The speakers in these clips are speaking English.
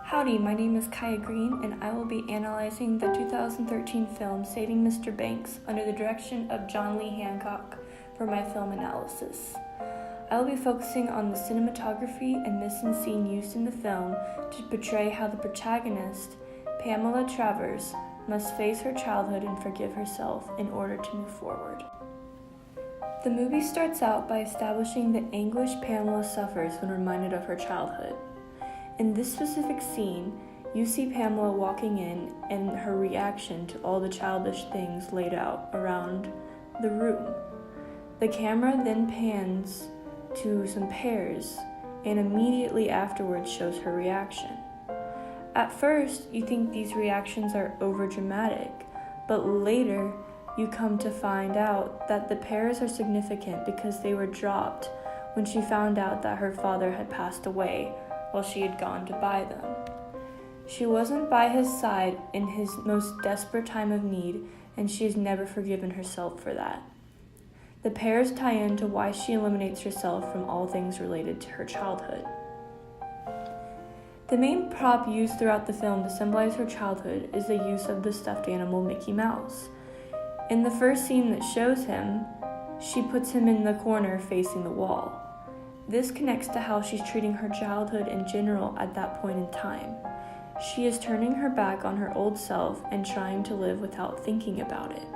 Howdy, my name is Kaya Green, and I will be analyzing the 2013 film Saving Mr. Banks under the direction of John Lee Hancock for my film analysis. I will be focusing on the cinematography and mise-en-scene used in the film to portray how the protagonist, Pamela Travers, must face her childhood and forgive herself in order to move forward. The movie starts out by establishing the anguish Pamela suffers when reminded of her childhood. In this specific scene, you see Pamela walking in and her reaction to all the childish things laid out around the room. The camera then pans to some pears and immediately afterwards shows her reaction. At first, you think these reactions are overdramatic, but later you come to find out that the pears are significant because they were dropped when she found out that her father had passed away while she had gone to buy them. She wasn't by his side in his most desperate time of need, and she has never forgiven herself for that. The pears tie into why she eliminates herself from all things related to her childhood. The main prop used throughout the film to symbolize her childhood is the use of the stuffed animal Mickey Mouse. In the first scene that shows him, she puts him in the corner facing the wall. This connects to how she's treating her childhood in general at that point in time. She is turning her back on her old self and trying to live without thinking about it.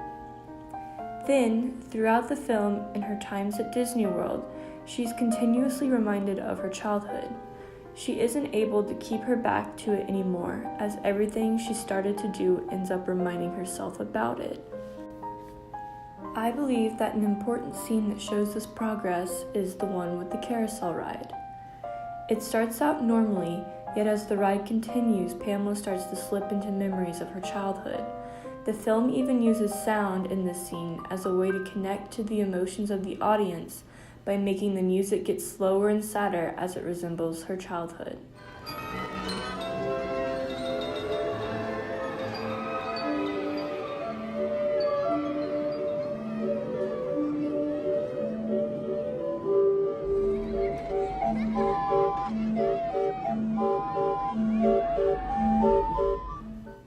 Then, throughout the film and her times at Disney World, she's continuously reminded of her childhood. She isn't able to keep her back to it anymore, as everything she started to do ends up reminding herself about it. I believe that an important scene that shows this progress is the one with the carousel ride. It starts out normally, yet as the ride continues, Pamela starts to slip into memories of her childhood. The film even uses sound in this scene as a way to connect to the emotions of the audience by making the music get slower and sadder as it resembles her childhood.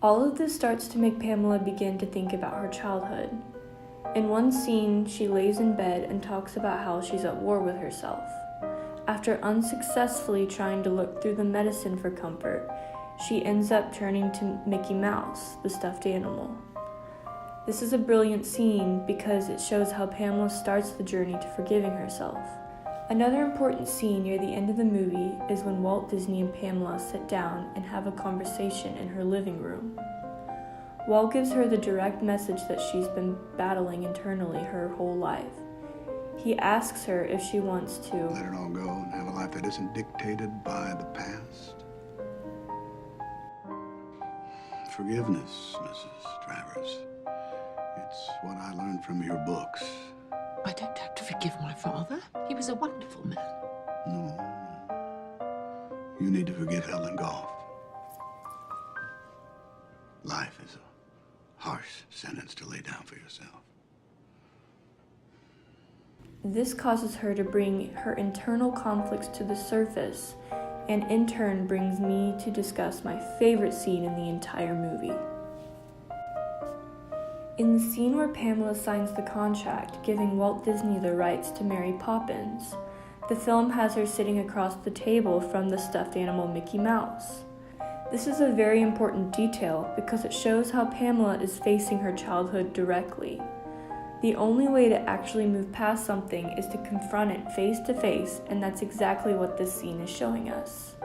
All of this starts to make Pamela begin to think about her childhood. In one scene, she lays in bed and talks about how she's at war with herself. After unsuccessfully trying to look through the medicine for comfort, she ends up turning to Mickey Mouse, the stuffed animal. This is a brilliant scene because it shows how Pamela starts the journey to forgiving herself. Another important scene near the end of the movie is when Walt Disney and Pamela sit down and have a conversation in her living room. Walt gives her the direct message that she's been battling internally her whole life. He asks her if she wants to let it all go and have a life that isn't dictated by the past. Forgiveness, Mrs. Travers. It's what I learned from your books. I don't have to forgive my father. He was a wonderful man. No. You need to forgive Helen Goff. Life is a harsh sentence to lay down for yourself. This causes her to bring her internal conflicts to the surface, and in turn brings me to discuss my favorite scene in the entire movie. In the scene where Pamela signs the contract giving Walt Disney the rights to Mary Poppins, the film has her sitting across the table from the stuffed animal Mickey Mouse. This is a very important detail because it shows how Pamela is facing her childhood directly. The only way to actually move past something is to confront it face to face, and that's exactly what this scene is showing us.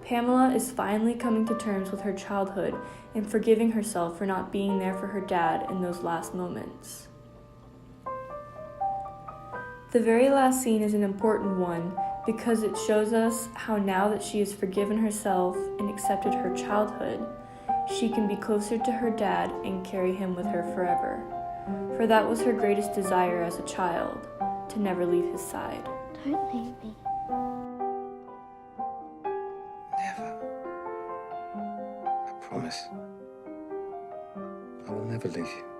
Pamela is finally coming to terms with her childhood and forgiving herself for not being there for her dad in those last moments. The very last scene is an important one because it shows us how now that she has forgiven herself and accepted her childhood, she can be closer to her dad and carry him with her forever. For that was her greatest desire as a child, to never leave his side. Don't leave me. Never. I promise. I will never leave you.